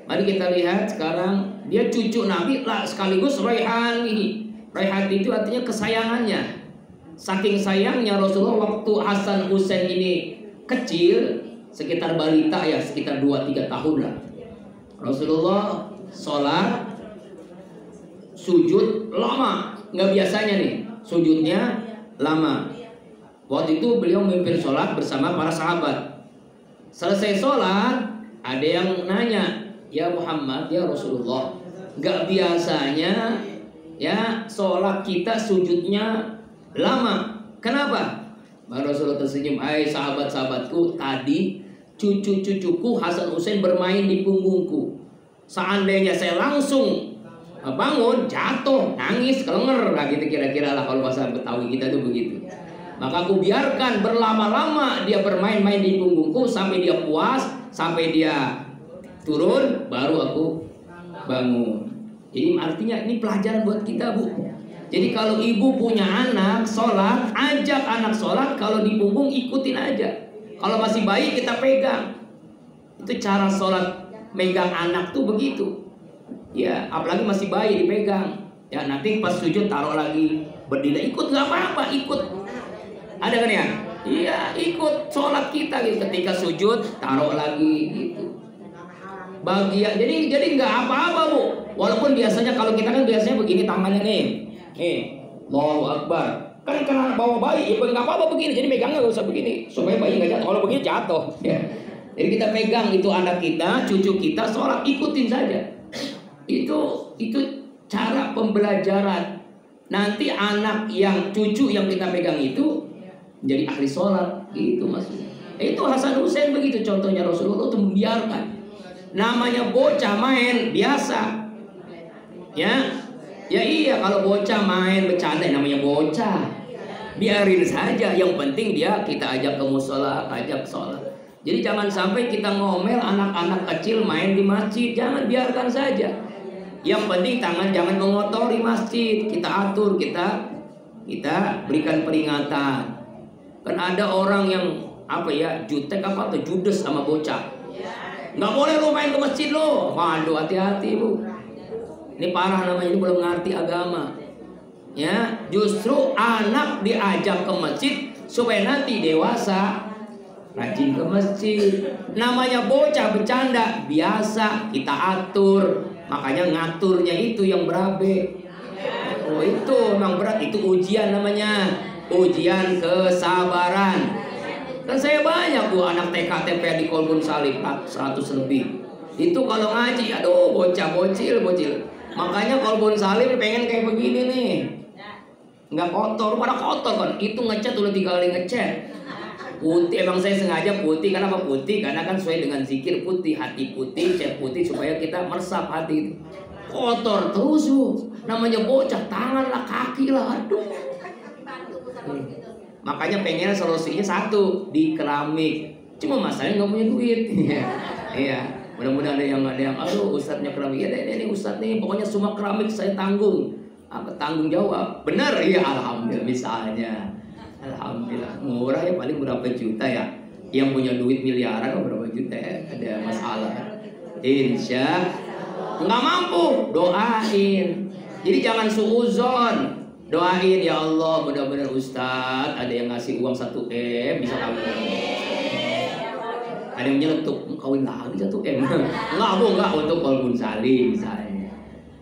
Mari kita lihat sekarang, dia cucu Nabi lah sekaligus Raihani. Raihani itu artinya kesayangannya. Saking sayangnya Rasulullah waktu Hasan Husain ini kecil, sekitar balita ya, sekitar 2-3 tahun lah. Rasulullah sholat sujud lama, nggak biasanya nih sujudnya lama. Waktu itu beliau memimpin sholat bersama para sahabat. Selesai sholat, ada yang nanya, ya Muhammad, ya Rasulullah, nggak biasanya ya sholat kita sujudnya lama, kenapa? Baru Rasulullah tersenyum, hai sahabat-sahabatku, tadi cucu-cucuku Hasan Husain bermain di punggungku. Seandainya saya langsung bangun, jatuh, nangis, kelenger, nah gitu kira-kira lah kalau bahasa Betawi kita tuh begitu. Maka aku biarkan berlama-lama dia bermain-main di punggungku sampai dia puas, sampai dia turun, baru aku bangun. Jadi artinya ini pelajaran buat kita, Bu. Jadi kalau ibu punya anak sholat, ajak anak sholat, kalau di punggung ikutin aja. Kalau masih bayi kita pegang. Itu cara sholat megang anak tuh begitu. Ya, apalagi masih bayi dipegang. Ya, nanti pas sujud taruh lagi, berdiri ikut nggak apa-apa, ikut. Ada kan ya? Iya, ikut sholat kita gitu. Ketika sujud taruh lagi gitu. Bagian, jadi nggak apa-apa, Bu. Walaupun biasanya kalau kita kan biasanya begini tangannya nih. Allahu Akbar. Kan karena bawa bayi, ya nggak apa-apa begini. Jadi megangnya nggak usah begini, supaya bayi nggak jatuh. Kalau begini jatuh. Ya. Jadi kita pegang itu anak kita, cucu kita, sholat ikutin saja. Itu cara pembelajaran. Nanti anak yang cucu yang kita pegang itu menjadi ahli sholat, gitu maksudnya. Itu Hasan Husain begitu contohnya. Rasulullah itu membiarkan. Namanya bocah main biasa, ya iya kalau bocah main bercanda namanya bocah, biarin saja. Yang penting kita ajak ke musola, ajak sholat. Jadi jangan sampai kita ngomel anak-anak kecil main di masjid, jangan, biarkan saja. Yang penting tangan jangan mengotori masjid, kita atur, kita berikan peringatan. Kan ada orang yang jutek atau judes sama bocah. Nggak boleh lo main ke masjid lo. Waduh, hati-hati, Bu. Ini parah namanya, ini belum ngerti agama. Ya, justru anak diajak ke masjid supaya nanti dewasa rajin ke masjid. Namanya bocah bercanda biasa, kita atur. Makanya ngaturnya itu yang berabe. Oh, itu memang berat, itu ujian namanya. Ujian kesabaran. Kan saya banyak tuh anak TK TP di Kolbun Salim 100 lebih. Itu kalau ngaji, aduh bocah bocil. Makanya Kolbun Salim pengen kayak begini nih. Nggak kotor, pada kotor kan. Itu ngecat udah 3 kali ngecat. Putih, emang saya sengaja putih. Kenapa putih? Karena kan sesuai dengan zikir putih, hati putih, cat putih supaya kita meresap hati itu. Kotor terus tuh. Namanya bocah, tangan lah, kaki lah, aduh. Makanya pengen solusinya satu, di keramik. Cuma masalahnya nggak punya duit. Iya. Mudah-mudahan ada yang aduh ustadznya keramik. Ya ini ustadz nih, pokoknya semua keramik saya tanggung. Apa tanggung jawab? Benar ya, alhamdulillah misalnya. Alhamdulillah. Murah ya, paling berapa juta ya. Yang punya duit miliaran berapa juta ya? Ada masalah. Insya nggak mampu, doain. Jadi jangan suuzon. Doain, ya Allah, mudah-mudahan Ustadz ada yang ngasih uang 1M bisa kawin. Ada yang nyeletuk, kawin lagi 1M. Enggak untuk Kolbun Salim misalnya.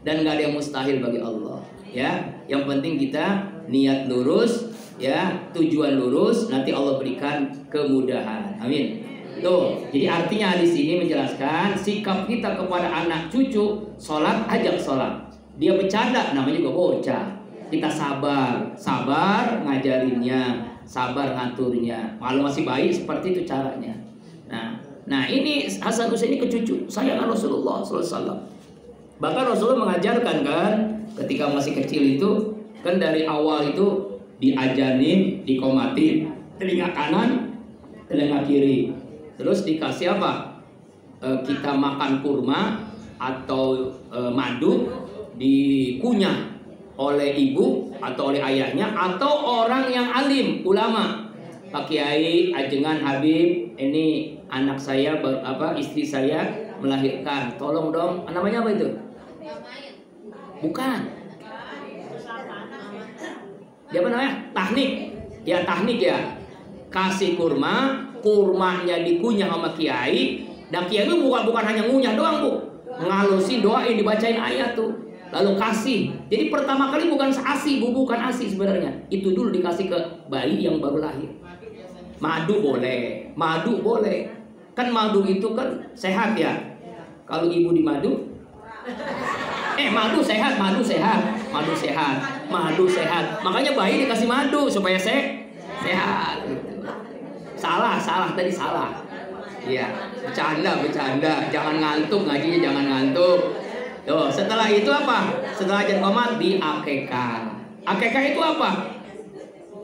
Dan nggak ada yang mustahil bagi Allah. Ya, yang penting kita niat lurus, ya, tujuan lurus, nanti Allah berikan kemudahan. Amin. Tuh, jadi artinya di sini menjelaskan sikap kita kepada anak cucu, sholat, ajak sholat. Dia bercanda, namanya juga bocah. Kita sabar ngajarinnya, sabar ngaturnya. Kalau masih bayi seperti itu caranya. Nah ini Hasan Husain ini kecucu sayangan Rasulullah SAW. Bahkan Rasulullah mengajarkan kan, ketika masih kecil itu kan dari awal itu diajarin, dikomatin telinga kanan, telinga kiri. Terus dikasih apa? Kita makan kurma atau madu dikunyah oleh ibu atau oleh ayahnya atau orang yang alim, ulama. Pak Kiai, ajengan Habib, ini anak saya istri saya melahirkan. Tolong dong, namanya apa itu? Bukan. Dia apa namanya? Tahnik. Ya tahnik ya. Kasih kurma, kurmanya dikunyah sama kiai. Dan kiai itu bukan hanya ngunyah doang, Bu. Ngalusin, doain, dibacain ayat tuh. Lalu kasih. Jadi pertama kali bukan ASI, Bu, bukan ASI sebenarnya. Itu dulu dikasih ke bayi yang baru lahir. Madu boleh, madu boleh. Kan madu itu kan sehat ya. Kalau ibu di madu, madu sehat, madu sehat, madu sehat, madu sehat. Makanya bayi dikasih madu supaya sehat. Salah tadi salah. Iya, bercanda. Jangan ngantuk ngajinya, jangan ngantuk. Tuh, setelah itu apa? Setelah ajan qomat di akekah. Akekah itu apa?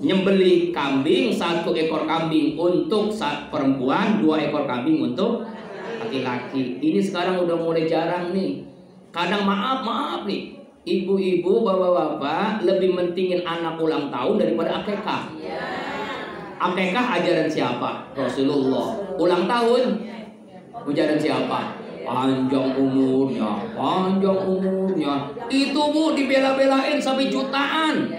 Nyembelih kambing, 1 ekor kambing untuk perempuan, 2 ekor kambing untuk laki-laki. Ini sekarang udah mulai jarang nih. Kadang maaf nih, ibu-ibu, bapak-bapak lebih mentingin anak ulang tahun daripada akekah. Akekah ajaran siapa? Rasulullah. Ulang tahun ajaran siapa? Panjang umurnya. Itu, Bu, dibela-belain sampai jutaan.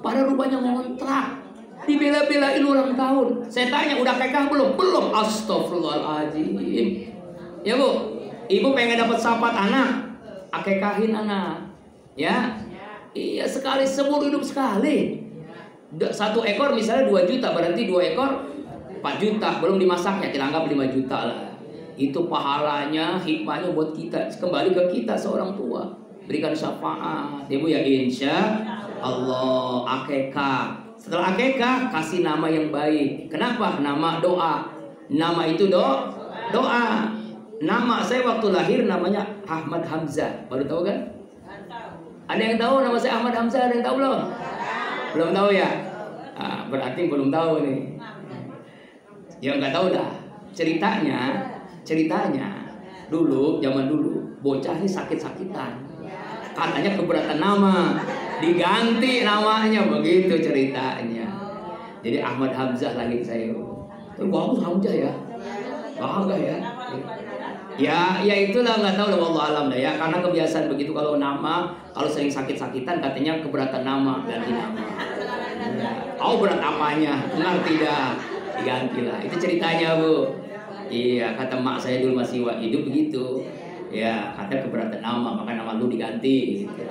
Pada rupanya ngontrak, dibela-belain ulang tahun. Saya tanya, udah akekah belum? Belum. Astagfirullahaladzim. Ya, Bu, ibu pengen dapat syafaat anak, akekahin anak. Ya, iya, sekali seumur hidup sekali. 1 ekor misalnya 2 juta, berarti 2 ekor 4 juta, belum dimasaknya, kita anggap 5 juta lah. Itu pahalanya, hikmahnya buat kita, kembali ke kita seorang tua. Berikan syafaat, Ibu ya, insya Allah. Akekah. Setelah akekah, kasih nama yang baik. Kenapa? Nama doa. Nama itu doa. Nama saya waktu lahir namanya Ahmad Hamzah. Baru tahu kan? Ada yang tahu nama saya Ahmad Hamzah? Ada yang tahu belum? Belum tahu ya? Berarti belum tahu nih. Ya nggak tahu dah. Ceritanya dulu, zaman dulu, bocah ini sakit-sakitan. Katanya keberatan nama, diganti namanya, begitu ceritanya. Jadi Ahmad Hamzah lagi saya. Bagus Hamzah ya. Bangga ya. Ya itulah, nggak tahu lah, wallahu alam dah ya. Karena kebiasaan begitu, kalau sering sakit-sakitan katanya keberatan nama, ganti nama. Tahu berat apanya, ngerti dah, digantilah. Itu ceritanya, Bu. Iya, kata mak saya dulu masih hidup begitu. Ya, kata keberatan nama, maka nama lu diganti. Gitu.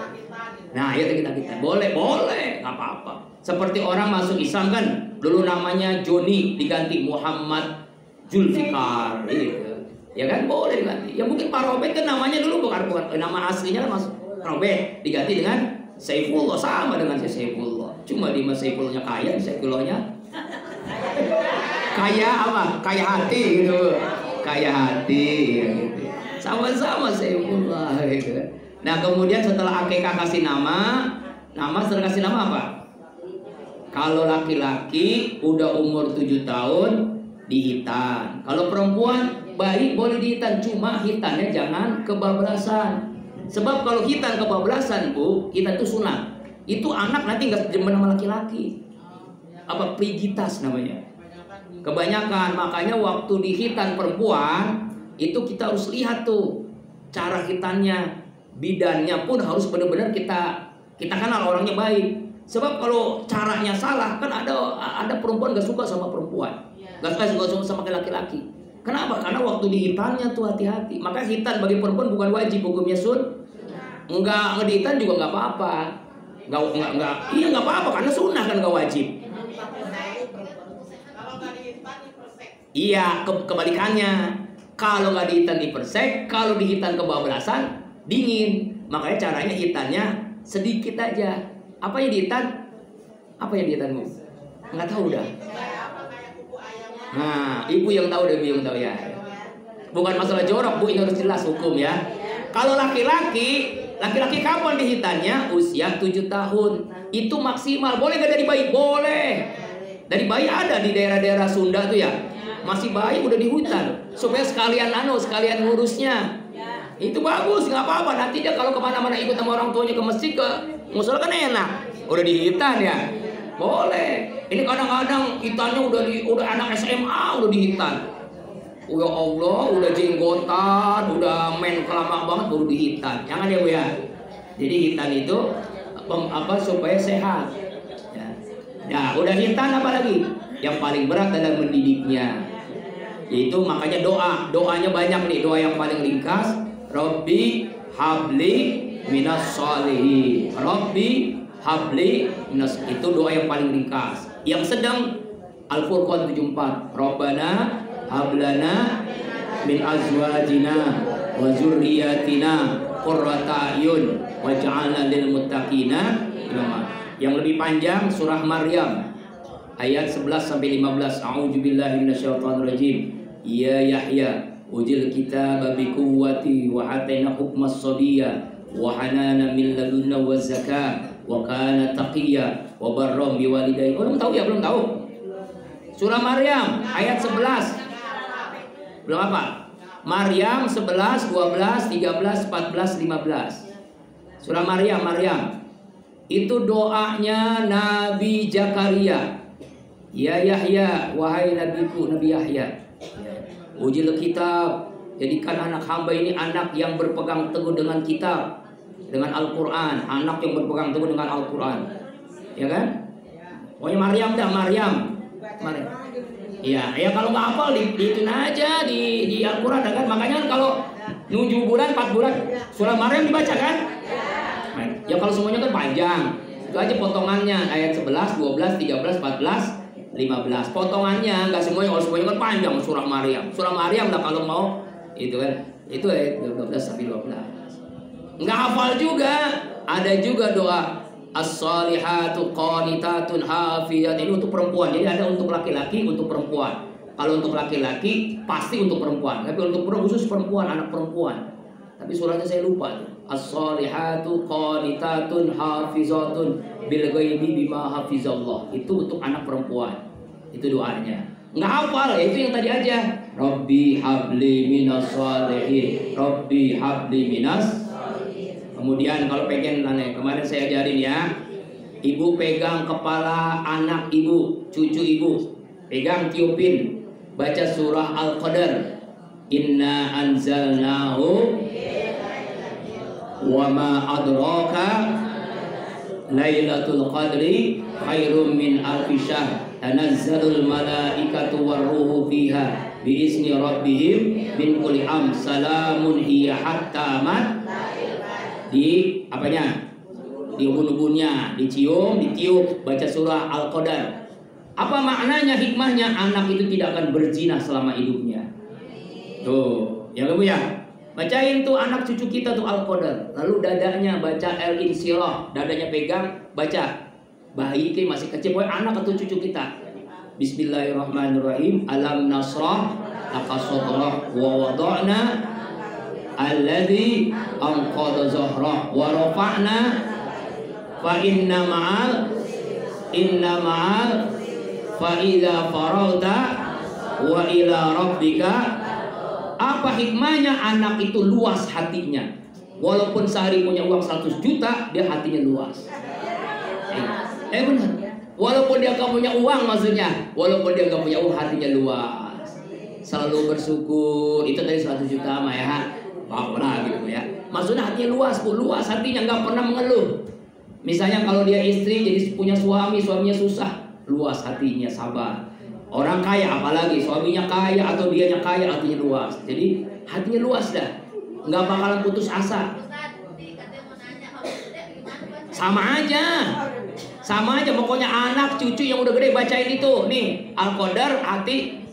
Nah, ya kita boleh, nggak apa-apa. Seperti orang masuk Islam kan, dulu namanya Joni diganti Muhammad Zulfikar, gitu. Ya kan, boleh diganti. Ya mungkin Pak Robert kan namanya dulu bukan nama aslinya kan Mas Robert, diganti dengan Saifullah, sama dengan Saifullah. Cuma di Mas Saifullahnya kaya, di Saifullahnya kaya apa? Kaya hati gitu. Kaya hati gitu. Sama-sama Saifullah gitu. Nah, kemudian setelah akikah kasih nama setelah kasih nama apa? Kalau laki-laki udah umur 7 tahun dihitan. Kalau perempuan bayi boleh dihitan, cuma hitannya jangan kebablasan. Sebab kalau hitan kebablasan, Bu, kita itu sunat. Itu anak nanti nggak demen sama laki-laki. Apa prigitas namanya? Kebanyakan, makanya waktu dihitan perempuan itu kita harus lihat tuh cara hitannya, bidannya pun harus benar-benar kita kenal orangnya baik. Sebab kalau caranya salah kan ada perempuan gak suka sama perempuan, gak suka sama laki-laki. Kenapa? Karena waktu dihitannya tuh hati-hati. Maka hitan bagi perempuan bukan wajib hukumnya enggak dihitan juga nggak apa-apa. Iya nggak apa-apa karena sunnah kan nggak wajib. Iya, kebalikannya. Kalau nggak dihitan dipersek, kalau dihitan kebablasan dingin. Makanya caranya hitannya sedikit aja. Apa yang dihitan? Apa yang dihitanmu? Nggak tahu dah. Nah, ibu yang tahu, ibu yang tahu ya. Bukan masalah jorok, Bu, ini harus jelas hukum ya. Kalau laki-laki kapan dihitannya? Usia 7 tahun. Itu maksimal. Boleh nggak dari bayi? Boleh. Dari bayi ada di daerah-daerah Sunda tuh ya. Masih bayi udah dihutan supaya sekalian ngurusnya. Itu bagus, nggak apa-apa. Nanti dia kalau kemana-mana ikut sama orang tuanya ke masjid, ke musola kan enak. Udah dihitan ya, boleh. Ini kadang-kadang hitannya udah anak SMA udah dihitan. Ya Allah, udah jenggotan, udah main kelama banget baru dihitan. Jangan ya Bu ya. Jadi hitan itu supaya sehat. Ya. Nah, udah hitan apa lagi? Yang paling berat adalah mendidiknya. Yaitu makanya doanya banyak nih. Doa yang paling ringkas, Rabbi habli minas sholihin. Rabbi habli minas, itu doa yang paling ringkas. Yang sedang Al-Furqan 74. Rabbana hablana min azwajina wa zurriyatina qurrata a'yun waj'alna lil muttaqina imama. Yang lebih panjang surah Maryam ayat 11 sampai 15. A'udzubillahi minasyaitonir rajim. Ya Yahya ujil kitaba bi quwwati wa ataina hukmas sabiyya wa hanana min ladunna wa zakah wa kana taqiyya wa barram bi walidayhi. Belum tahu ya? Belum tahu. Surah Maryam ayat 11. Belum apa? Maryam 11, 12, 13, 14, 15. Surah Maryam. Itu doanya Nabi Zakaria. Ya Yahya, wahai nabiku, Nabi Yahya. Ujil kitab, jadikan anak hamba ini anak yang berpegang teguh dengan kitab, dengan Al-Quran. Anak yang berpegang teguh dengan Al-Quran. Ya kan? Pokoknya Maryam. Ya kalau nggak hafal itu aja di Al-Quran kan. Makanya kan kalau 7 bulan 4 bulan surah Maryam dibaca kan. Ya kalau semuanya kan panjang. Itu aja potongannya ayat 11, 12, 13, 14, 15. Potongannya nggak semuanya. Kalau semuanya kan panjang surah Maryam. Surah Maryam lah kalau mau itu kan. Itu ayat 12 sampai 12. Nggak hafal juga. Ada juga doa as-salihatu qanitatun hafiyat. Ini untuk perempuan. Jadi ada untuk laki-laki, untuk perempuan. Kalau untuk laki-laki pasti untuk perempuan. Tapi untuk khusus perempuan, anak perempuan. Tapi surahnya saya lupa. As-salihatu qanitatun hafizatun bil ghaibi bima hafizallah. Itu untuk anak perempuan. Itu doanya. Nggak hafal ya, itu yang tadi aja. Rabbi habli minas sholihin. Rabbi habli minas. Kemudian kalau pengen kemarin saya ajarin ya, ibu pegang kepala anak ibu, cucu ibu, pegang tiupin, baca surah Al-Qadar. Inna anzalnahu wa ma adraka lailatul qadri khairum min alfi syahr tanazzalul malaikatu warruhu fiha biizni rabbihim min kulli am salamun hiya hatta mat. Di apanya? Di ubun-ubunnya, dicium, ditiup, baca surah Al-Qadar. Apa maknanya, hikmahnya? Anak itu tidak akan berzina selama hidupnya. Tuh, ya Bu ya. Bacain tuh anak cucu kita tuh Al-Qadar. Lalu dadanya baca Al-Insyirah, dadanya pegang, baca. Bayi ke masih kecil, boy, anak atau cucu kita. Bismillahirrahmanirrahim. Alam nasrah laka sadrak wa wada'na alladzi anqadha zahrah wa rafa'na fa inna ma'al fa idza farauta wa ila rabbika. Apa hikmahnya? Anak itu luas hatinya. Walaupun sehari punya uang 100 juta, dia hatinya luas. Benar. Walaupun dia gak punya uang, maksudnya walaupun dia gak punya uang, hatinya luas. Selalu bersyukur. Itu dari 100 juta mah ya, lah gitu ya. Maksudnya hatinya luas, Bu. Luas hatinya, nggak pernah mengeluh. Misalnya kalau dia istri jadi punya suaminya susah, luas hatinya, sabar. Orang kaya apalagi, suaminya kaya atau dianya kaya, hatinya luas. Jadi hatinya luas dah, nggak bakalan putus asa. Sama aja pokoknya anak cucu yang udah gede bacain itu nih Al-Qadar, hati.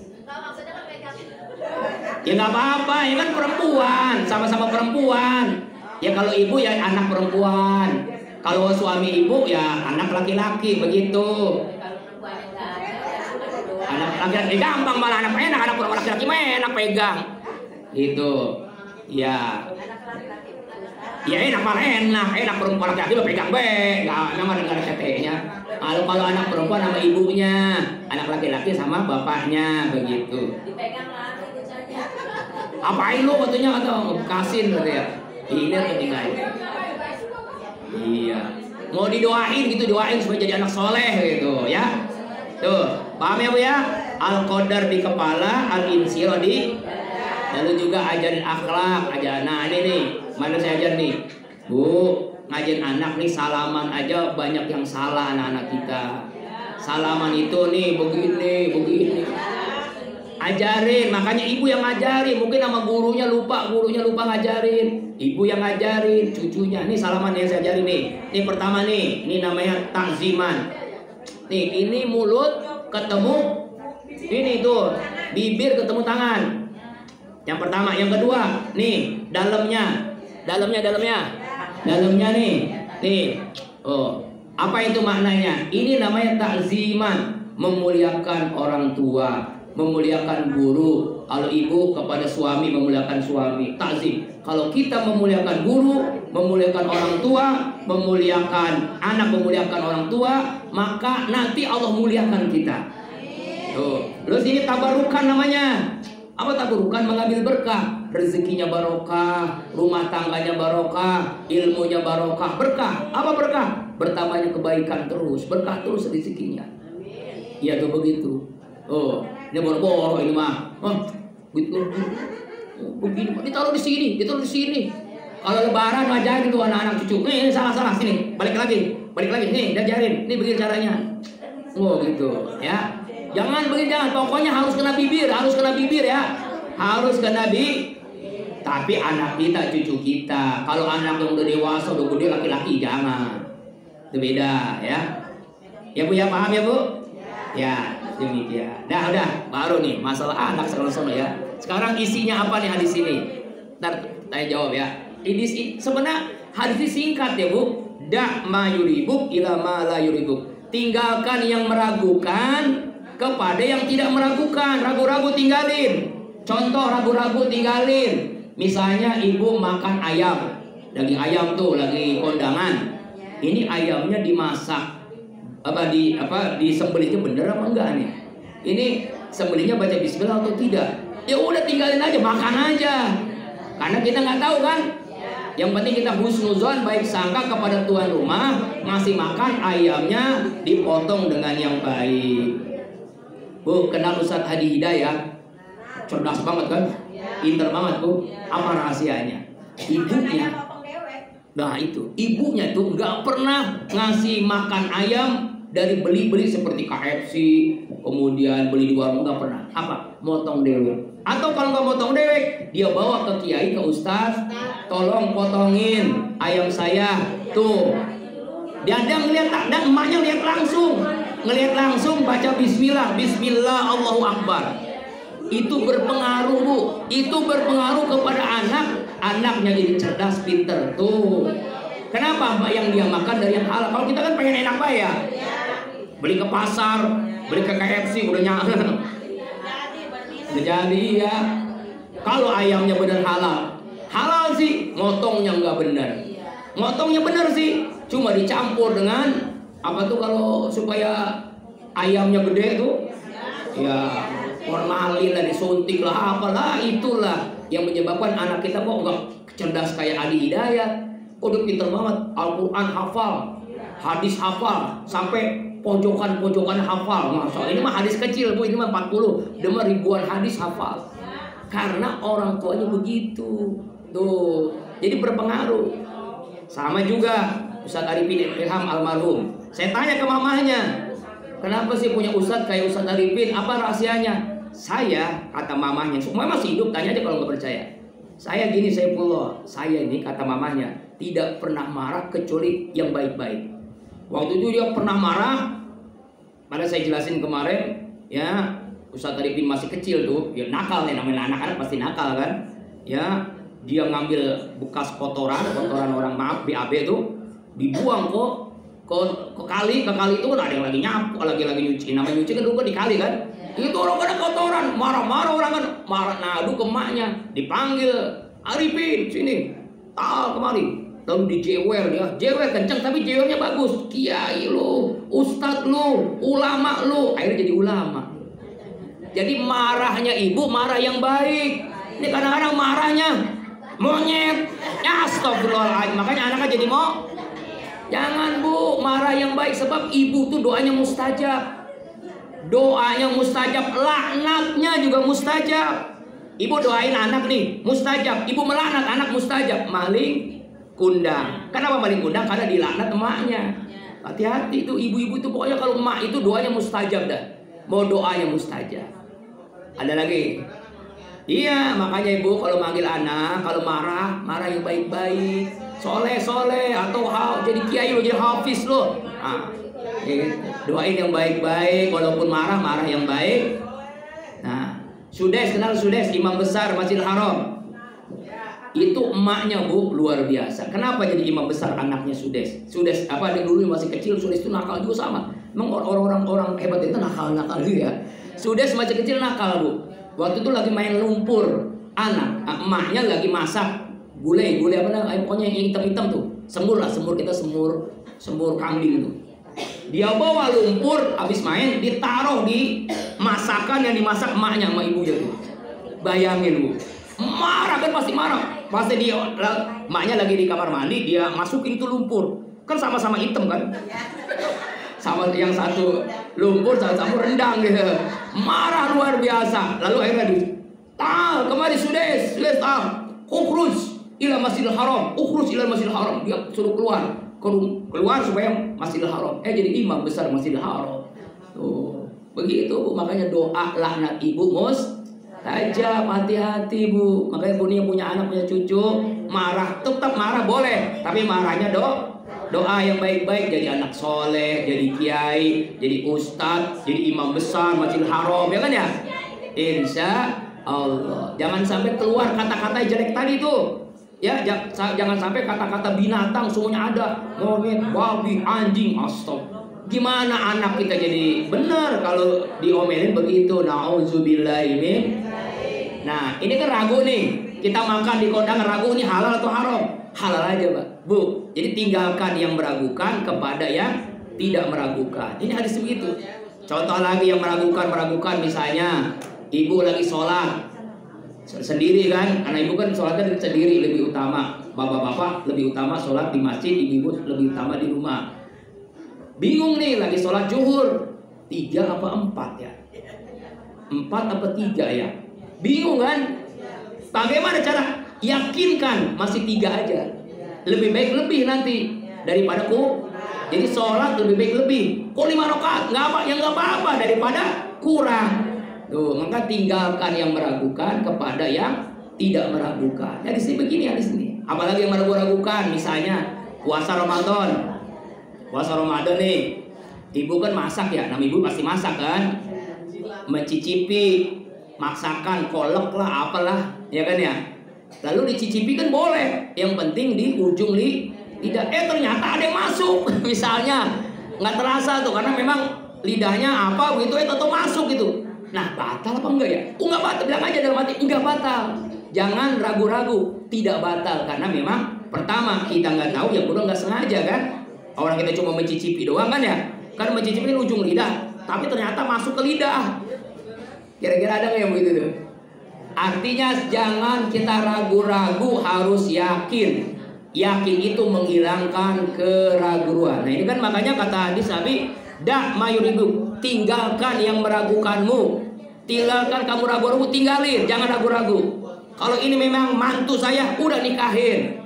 Ya nggak apa-apa, ya kan perempuan, sama-sama perempuan. Ya kalau ibu ya anak perempuan, kalau suami ibu ya anak laki-laki begitu. Anak laki-laki gampang, malah anak perempuan laki-laki enak pegang. Gitu. Ya. Ya enak perempuan laki-laki lo pegang nggak nama dengan CT-nya. Kalau anak perempuan sama ibunya, anak laki-laki sama bapaknya begitu. Apain lu katanya, atau kasin katanya. Ini ketinggalan. Iya. Mau didoain gitu, doain supaya jadi anak soleh gitu ya. Tuh, paham ya Bu ya? Al-Qadar di kepala, Al-Insyirah di. Lalu juga ajarin akhlak, ajarin. Nah ini nih, mana saya ajar nih, Bu, ngajarin anak nih salaman aja banyak yang salah anak-anak kita. Salaman itu nih begini. Ajarin, makanya ibu yang ngajarin. Mungkin sama gurunya lupa ngajarin. Ibu yang ngajarin, cucunya. Nih salaman yang saya ajarin nih. Ini pertama nih, ini namanya takziman. Nih, ini mulut ketemu ini tuh, bibir ketemu tangan. Yang pertama, yang kedua, nih dalamnya nih. Oh, apa itu maknanya? Ini namanya takziman, memuliakan orang tua, memuliakan guru. Kalau ibu kepada suami memuliakan suami, takzim. Kalau kita memuliakan guru, memuliakan orang tua, memuliakan anak, memuliakan orang tua, maka nanti Allah muliakan kita. Tuh. Terus ini tabarukan namanya. Apa tabarukan? Mengambil berkah. Rezekinya barokah, rumah tangganya barokah, ilmunya barokah. Berkah. Apa berkah? Bertambahnya kebaikan terus, berkah terus rezekinya. Iya tuh begitu. Oh, ini boro-boro ini mah. Oh, gitu. Begini, ditaruh di sini. Kalau lebaran ngajarin tuh anak-anak cucu. Ini salah sini. Balik lagi. Nih, diajarin. Ini begini caranya. Oh, gitu, ya. Jangan. Pokoknya harus kena bibir ya. Harus kena bibir. Tapi anak kita, cucu kita. Kalau anak yang udah dewasa, udah gede laki-laki jangan. Itu beda, ya. Ya Bu, ya paham ya Bu? Ya, demikian. Nah, udah, baru nih masalah anak sono ya. Sekarang isinya apa nih hadis ini? Ntar saya jawab ya. Ini sebenarnya hadis ini singkat ya Bu. Da ma yuribuk ila ma la yuribuk. Tinggalkan yang meragukan kepada yang tidak meragukan. Ragu-ragu tinggalin. Contoh ragu-ragu tinggalin. Misalnya ibu makan ayam, daging ayam tuh lagi kondangan. Ini ayamnya dimasak. Disembelihnya bener apa enggak nih? Ini sembelihnya baca bismillah atau tidak? Ya udah tinggalin aja, makan aja. Karena kita nggak tahu kan. Yang penting kita husnuzon, baik sangka kepada tuan rumah, ngasih makan ayamnya dipotong dengan yang baik. Bu, kenal Ustadz Hadi Hidayah? Cerdas banget kan? Pinter banget Bu. Apa rahasianya? Ibunya. Nah itu, ibunya tuh nggak pernah ngasih makan ayam dari beli-beli seperti KFC, kemudian beli di warung, nggak pernah. Apa? Motong dewek. Atau kalau nggak motong dewek, dia bawa ke kiai, ke ustaz, tolong potongin ayam saya. Tuh, dia ngeliat tak? Dan emaknya ngeliat langsung baca bismillah, Allahu Akbar. Itu berpengaruh Bu, itu berpengaruh kepada anaknya jadi cerdas, pinter. Tuh, kenapa Mbak yang dia makan dari yang halal? Kalau kita kan pengen enak Pak ya, beli ke pasar, beli ke KFC udah nyala. Udah jadi ya. Kalau ayamnya benar halal sih, motongnya nggak benar. Motongnya benar sih, cuma dicampur dengan apa tuh kalau supaya ayamnya gede tuh, ya formalin lah, disuntik lah, apalah, itulah yang menyebabkan anak kita kok nggak cerdas kayak Adi Hidayat. Kok udah pinter banget, Al-Quran hafal, hadis hafal, sampai pojokan hafal. Masa ini mah hadis kecil Bu, ini mah 40, dia mah ribuan hadis hafal. Karena orang tuanya begitu. Tuh, jadi berpengaruh. Sama juga Ustadz Arifin Ilham almarhum. Saya tanya ke mamahnya, kenapa sih punya Ustadz kayak Ustadz Arifin? Apa rahasianya? Saya, kata mamahnya, semua masih hidup, tanya aja kalau nggak percaya. Saya gini, saya ini kata mamahnya tidak pernah marah kecuali yang baik-baik. Waktu itu dia pernah marah, pada saya jelasin kemarin, ya Ustadz Arifin masih kecil tuh, ya nakal ya, namanya anak-anak pasti nakal kan, ya dia ngambil bekas kotoran orang, maaf BAB tuh, dibuang ke kali itu kan ada yang lagi nyapu, lagi nyuci, namanya nyuci kan dulu kan di kali kan, itu orang pada kotoran, marah-marah orang kan, marah nadu ke emaknya, dipanggil, Arifin sini, kemari. Lalu dijewer ya, jewer kenceng tapi jewernya bagus. Kiai lu, ustadz lu, ulama lu, akhirnya jadi ulama. Jadi marahnya ibu marah yang baik. Ini kadang-kadang marahnya monyet. Ya astagfirullahaladzim. Makanya anaknya jadi Jangan Bu, marah yang baik sebab ibu tuh doanya mustajab. doanya mustajab, laknatnya juga mustajab. Ibu doain anak nih, mustajab. Ibu melaknat anak, mustajab. Maling kundang. Kenapa maling kundang? Karena dilaknat emaknya. Hati-hati itu ibu-ibu itu, pokoknya kalau emak itu doanya mustajab dah. Mau doanya mustajab. Ada lagi. Iya, makanya ibu kalau manggil anak, kalau marah yang baik-baik, soleh, atau jadi kiai lo, jadi hafiz lo. Nah, doain yang baik-baik, walaupun marah yang baik. Nah, Sudes, kenal Sudes, imam besar Masjidil Haram. Itu emaknya bu, luar biasa. Kenapa jadi imam besar anaknya Sudes? Sudes apa, dia dulu masih kecil, Sudes itu nakal juga sama. Memang orang hebat itu nakal juga ya. Sudes masih kecil nakal bu. Waktu itu lagi main lumpur, emaknya lagi masak gulai apa namanya, pokoknya yang hitam-hitam tuh, semur kambing tuh. Dia bawa lumpur, habis main ditaruh di masakan yang dimasak emaknya sama ibunya tuh. Bayangin bu, marah kan, pasti marah. Pasti dia, emaknya lagi di kamar mandi, dia masukin tuh lumpur, kan sama-sama hitam kan. Sama yang satu lumpur, satu rendang gitu. Marah luar biasa. Lalu akhirnya kemari Sudes, ukhruj ila Masjidil Haram, dia suruh keluar supaya Masjidil Haram. Jadi imam besar Masjidil Haram. Tuh, begitu bu. Makanya doa laknat ibu mustajab. Hati-hati bu. Makanya bu yang punya anak, punya cucu, marah, tetap marah boleh, tapi marahnya doa yang baik-baik, jadi anak soleh, jadi kiai, jadi ustadz, jadi imam besar Masjidil Haram, ya kan ya? Insya Allah. Jangan sampai keluar kata-kata jelek tadi tuh. Ya, jangan sampai kata-kata binatang semuanya ada. Monyet, babi, anjing, astagfirullah. Gimana anak kita jadi benar kalau diomelin begitu? Nauzubillahi. Nah, ini kan ragu nih. Kita makan di kondangan ragu, ini halal atau haram? Halal aja, Pak. Bu, jadi tinggalkan yang meragukan kepada yang tidak meragukan. Ini hadis begitu. Contoh lagi yang meragukan, misalnya ibu lagi sholat sendiri kan, karena ibu kan sholatnya sendiri lebih utama. Bapak-bapak lebih utama sholat di masjid, ibu lebih utama di rumah. Bingung nih, lagi sholat zuhur 3 apa 4 ya? 4 apa 3 ya? Bingung kan? Bagaimana cara yakinkan masih 3 aja? Lebih baik lebih nanti daripada jadi sholat lebih baik lebih. Kok 5 rakaat? Nggak apa-apa daripada kurang. Tuh, maka tinggalkan yang meragukan kepada yang tidak meragukan. Jadi sini begini di sini. Apalagi yang meragukan, misalnya puasa Ramadan. Puasa Ramadan nih, ibu kan masak ya, nama ibu pasti masak kan, mencicipi masakan, kolak lah, apalah, ya kan ya. Lalu dicicipi kan boleh, yang penting di ujung lidah. Ternyata ada yang masuk, misalnya nggak terasa tuh, karena memang lidahnya apa begitu, tetap masuk gitu. Nah, batal apa enggak ya? Enggak batal, bilang aja dalam hati, enggak batal. Jangan ragu-ragu, tidak batal, karena memang pertama kita nggak tahu, yang kedua nggak sengaja kan. Orang kita cuma mencicipi doang kan ya, kan mencicipi kan ujung lidah, tapi ternyata masuk ke lidah. Kira-kira ada nggak yang begitu tuh? Artinya jangan kita ragu-ragu, harus yakin. Yakin itu menghilangkan keraguan. Nah ini kan makanya kata hadis Nabi, dak mayuribu, tinggalkan yang meragukanmu. Tinggalkan kamu ragu-ragu, tinggalin, jangan ragu-ragu. Kalau ini memang mantu saya, udah nikahin.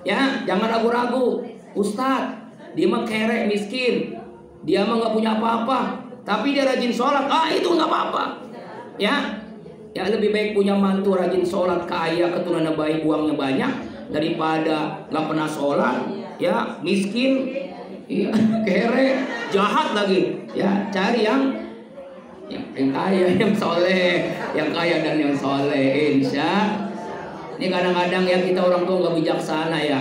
Ya, jangan ragu-ragu. Ustadz, dia mah kere, miskin, dia mah nggak punya apa-apa, tapi dia rajin sholat, itu nggak apa-apa. Ya lebih baik punya mantu rajin sholat, kaya, keturunannya baik, uangnya banyak, daripada nggak pernah sholat, ya miskin, ya kere, jahat lagi. Ya cari yang kaya, yang soleh, yang kaya dan yang soleh. Insya. Ini kadang-kadang ya kita orang tua nggak bijaksana ya.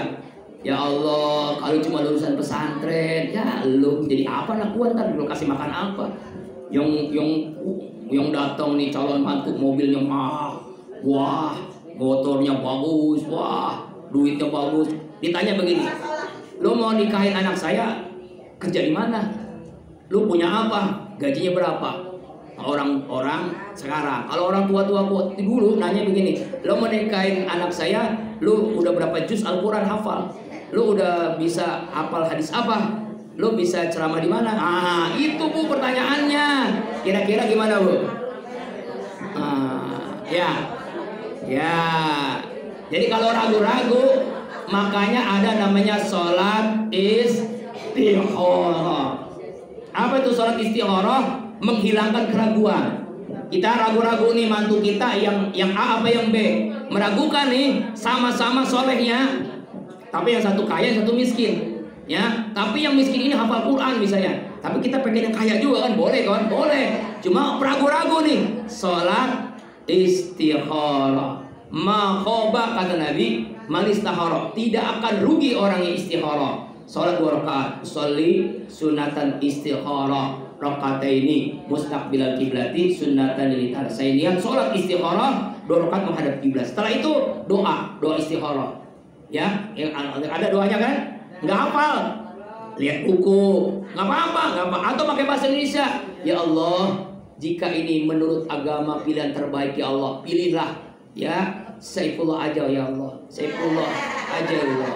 Ya Allah, kalau cuma lulusan pesantren, ya lu jadi apa anak gua, ntar lu kasih makan apa? Yang datang nih calon mantu, mobilnya mah, wah, motornya bagus, wah, duitnya bagus. Ditanya begini, lu mau nikahin anak saya, kerja di mana? Lu punya apa? Gajinya berapa? Orang-orang sekarang, kalau orang tua-tua dulu nanya begini, lu mau nikahin anak saya, lu udah berapa juz Al-Quran hafal? Lu udah bisa hafal hadis apa? lo bisa ceramah di mana? Ah, itu Bu pertanyaannya. Kira-kira gimana Bu? Ya. Jadi kalau ragu-ragu, makanya ada namanya sholat istikharah. Apa itu sholat istikharah? Menghilangkan keraguan. Kita ragu-ragu nih mantu kita yang A apa yang B, meragukan nih, sama-sama solehnya, tapi yang satu kaya, yang satu miskin. Ya, tapi yang miskin ini hafal Quran misalnya, tapi kita pengen yang kaya juga kan, boleh kan? Boleh. Cuma ragu-ragu nih, sholat istikharah. Ma khoba kata Nabi, man istihara, tidak akan rugi orang yang istikharah. Sholat 2 rakaat, sholli sunatan istikharah rakaataini mustaqbilal kiblati sunnatan lil tarsainian. Sholat istikharah 2 rakaat menghadap kiblat. Setelah itu doa istikharah. Ya, ada doanya kan? Nggak hafal, lihat buku, nggak apa-apa. Atau pakai bahasa Indonesia. Ya Allah, jika ini menurut agama pilihan terbaik ya Allah, pilihlah ya Saifullah aja ya Allah, Saifullah aja ya Allah.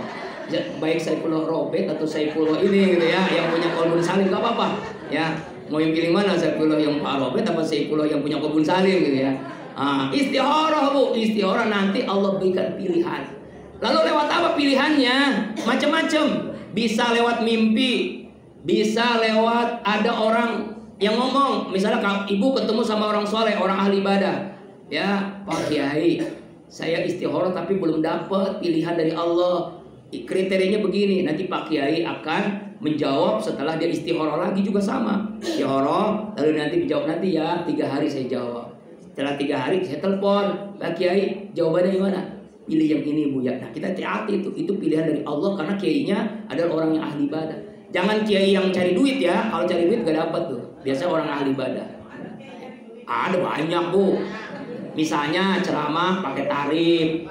Baik Saifullah Robert atau Saifullah ini gitu ya, yang punya Kolbun Salim nggak apa-apa. Ya, mau yang pilih mana, Saifullah yang Pak Robert atau Saifullah yang punya Kolbun Salim gitu ya. Istikharah Bu, istikharah nanti Allah berikan pilihan. Lalu lewat apa pilihannya? Macam-macam. Bisa lewat mimpi, bisa lewat ada orang yang ngomong. Misalnya ibu ketemu sama orang soleh, orang ahli ibadah. Ya, Pak Kiai, saya istikharah tapi belum dapat pilihan dari Allah. Kriterianya begini. Nanti Pak Kiai akan menjawab setelah dia istikharah lagi juga sama. Istikharah, lalu nanti dijawab nanti ya 3 hari saya jawab. Setelah 3 hari saya telepon, Pak Kiai jawabannya gimana? Pilih yang ini Bu ya. Nah kita hati-hati itu pilihan dari Allah karena kiainya adalah orang yang ahli ibadah. Jangan kiai yang cari duit ya. Kalau cari duit gak dapat tuh. Biasanya orang ahli ibadah. Ada banyak Bu. Misalnya ceramah pakai tarif.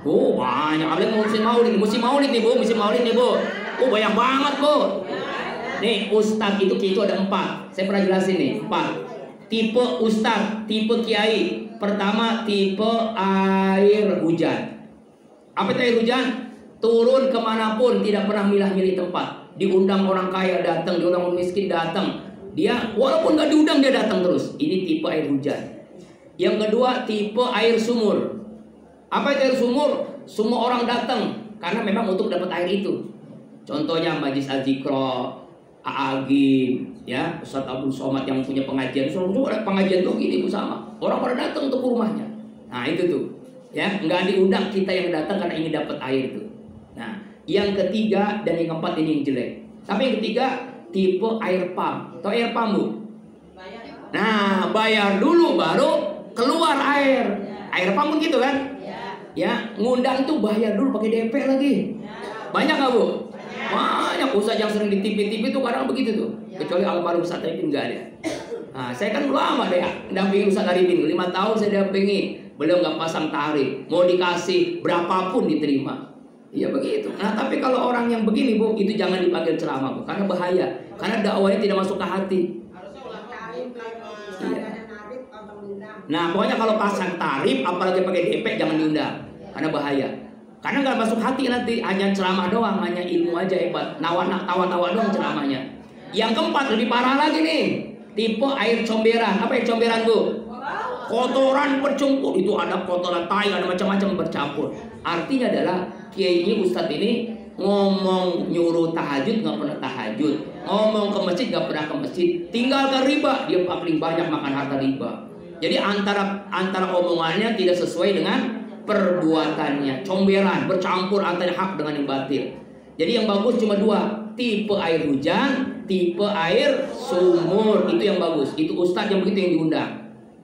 Bu banyak. Apalagi musim maulid nih Bu. Banyak banget Bu. Nih ustadz itu ada 4. Saya pernah jelasin nih 4 tipe ustadz, tipe kiai. Pertama tipe air hujan. Apa itu air hujan? Turun kemanapun, tidak pernah milah-milih tempat. Diundang orang kaya datang, diundang orang miskin datang. Dia walaupun nggak diundang dia datang terus. Ini tipe air hujan. Yang kedua tipe air sumur. Apa itu air sumur? Semua orang datang karena memang untuk dapat air itu. Contohnya Majlis Al-Zikra, Agim, ya Ustadz Abdul Somad yang punya pengajian. Selalu ada pengajian tuh gini Bu sama. Orang pada datang untuk ke rumahnya. Nah itu tuh, ya nggak diundang, kita yang datang karena ingin dapat air itu. Nah yang ketiga dan yang keempat ini yang jelek. Tapi yang ketiga tipe air pump. Tahu air pump Bu? Nah bayar dulu baru keluar air. Air pump gitu kan? Ya ngundang tuh bayar dulu pakai DP lagi. Banyak nggak Bu? Banyak ustaz yang sering di TV tuh kadang begitu tuh. Kecuali almarhum Ustaz Arifin enggak ada. Nah, saya kan lama deh dampingi Ustaz Arifin, 5 tahun saya dampingi. Beliau nggak pasang tarif, mau dikasih berapapun diterima. Iya begitu. Nah, tapi kalau orang yang begini Bu, itu jangan dipanggil ceramah Bu, karena bahaya. Karena dakwahnya tidak masuk ke hati. Iya. Nah, pokoknya kalau pasang tarif apalagi pakai DP jangan diundang. Karena bahaya. Karena nggak masuk hati nanti, hanya ceramah doang, hanya ilmu aja hebat, tawa-tawa doang ceramahnya. Yang keempat lebih parah lagi nih, tipe air comberan. Apa air comberan Bu? Kotoran bercampur, itu ada kotoran tai, ada macam-macam bercampur. Artinya adalah kiai ini ustadz ini ngomong nyuruh tahajud nggak pernah tahajud, ngomong ke masjid nggak pernah ke masjid, tinggalkan riba, dia paling banyak makan harta riba. Jadi antara omongannya tidak sesuai dengan perbuatannya, comberan, bercampur antara hak dengan yang batil. Jadi yang bagus cuma 2, tipe air hujan, tipe air sumur, itu yang bagus. Itu ustadz yang begitu yang diundang.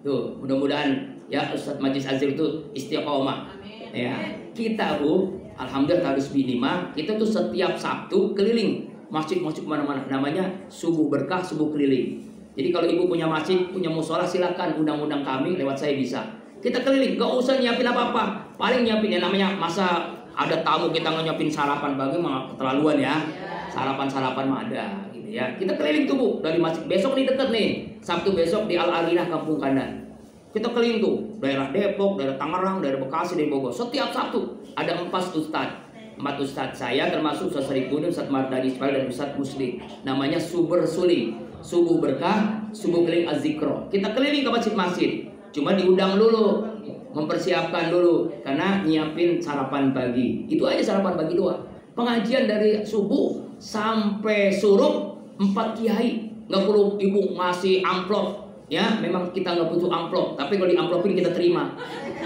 Tuh, mudah-mudahan ya Ustadz Majlis Azir itu istiqomah. Ya, kita Bu, alhamdulillah harus binima, kita tuh setiap Sabtu keliling masjid-masjid mana-mana, namanya subuh berkah, subuh keliling. Jadi kalau ibu punya masjid, punya musola, silakan undang-undang kami lewat saya bisa. Kita keliling, gak usah nyiapin apa-apa. Paling nyiapin yang namanya masa ada tamu kita nyiapin sarapan, bagaimana keterlaluan ya. Sarapan mah ada gitu ya. Kita keliling tuh Bu, dari masjid. Besok nih deket nih, Sabtu besok di Al-Arinah Kampung Kandan. Kita keliling tuh, daerah Depok, daerah Tangerang, daerah Bekasi, daerah Bogor. Setiap Sabtu ada 4 ustadz 4 ustadz saya termasuk Ustadz Sarifudin, Ustadz Mardani Ismail dan Ustadz Muslim. Namanya Suber Suling, subuh berkah, subuh keliling az-zikro. Kita keliling ke masjid-masjid. Cuma diundang dulu, mempersiapkan dulu karena nyiapin sarapan pagi. Itu aja sarapan pagi doang. Pengajian dari subuh sampai suruh 4 kiai. Nggak perlu ibu ngasih amplop. Ya, memang kita nggak butuh amplop, tapi kalau di amplopin kita terima.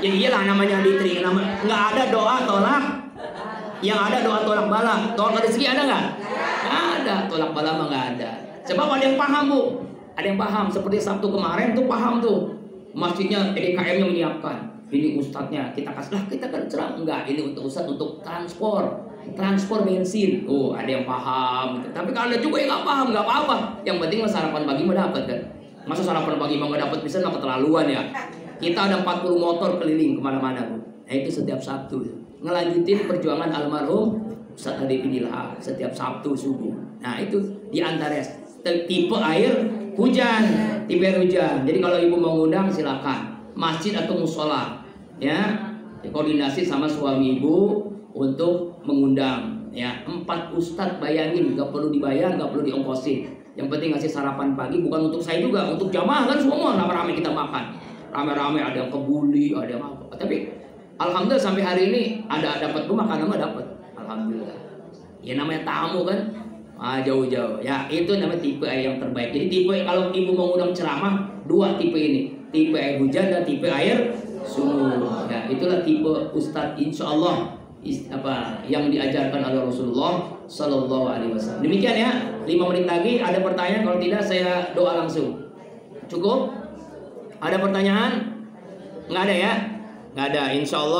Ya iyalah namanya diterima. Nggak ada doa tolak. Yang ada doa tolak bala. Tolak rezeki ada nggak? Nggak ada. Tolak bala mah nggak ada. Sebab ada yang paham bu. Ada yang paham. Seperti Sabtu kemarin tuh paham tuh. Masjidnya EDKM-nya menyiapkan. Ini ustadznya kita kasih lah, kita kan cerah enggak. Ini untuk ustadz untuk transport bensin. Oh ada yang paham. Tapi kalau ada juga yang nggak paham nggak apa-apa. Yang penting mah sarapan pagi mah dapat kan. Masa sarapan pagi mah nggak dapat bisa mah keterlaluan ya. Kita ada 40 motor keliling kemana-mana bu. Nah itu setiap Sabtu. Ngelanjutin perjuangan almarhum Ustadz Adi Pinilha setiap Sabtu subuh. Nah itu diantara tipe air hujan, tipe air hujan. Jadi kalau ibu mau ngundang silakan masjid atau musola, ya koordinasi sama suami ibu untuk mengundang. Ya 4 ustadz bayangin, nggak perlu dibayar, nggak perlu diongkosin. Yang penting ngasih sarapan pagi bukan untuk saya juga, untuk jamaah kan semua rame-rame kita makan. Rame-rame ada yang kebuli, ada yang apa. Tapi alhamdulillah sampai hari ini ada dapat rumah makanan mah dapat. Alhamdulillah. Ya namanya tamu kan. Jauh-jauh. Ya itu namanya tipe air yang terbaik. Jadi tipe kalau ibu mau ngundang ceramah 2 tipe ini. Tipe air hujan dan tipe air sumur. Ya itulah tipe ustadz insyaallah yang diajarkan oleh Rasulullah Sallallahu Alaihi Wasallam. Demikian ya. 5 menit lagi ada pertanyaan. Kalau tidak saya doa langsung. Cukup? Ada pertanyaan? Nggak ada ya? Nggak ada. Insyaallah.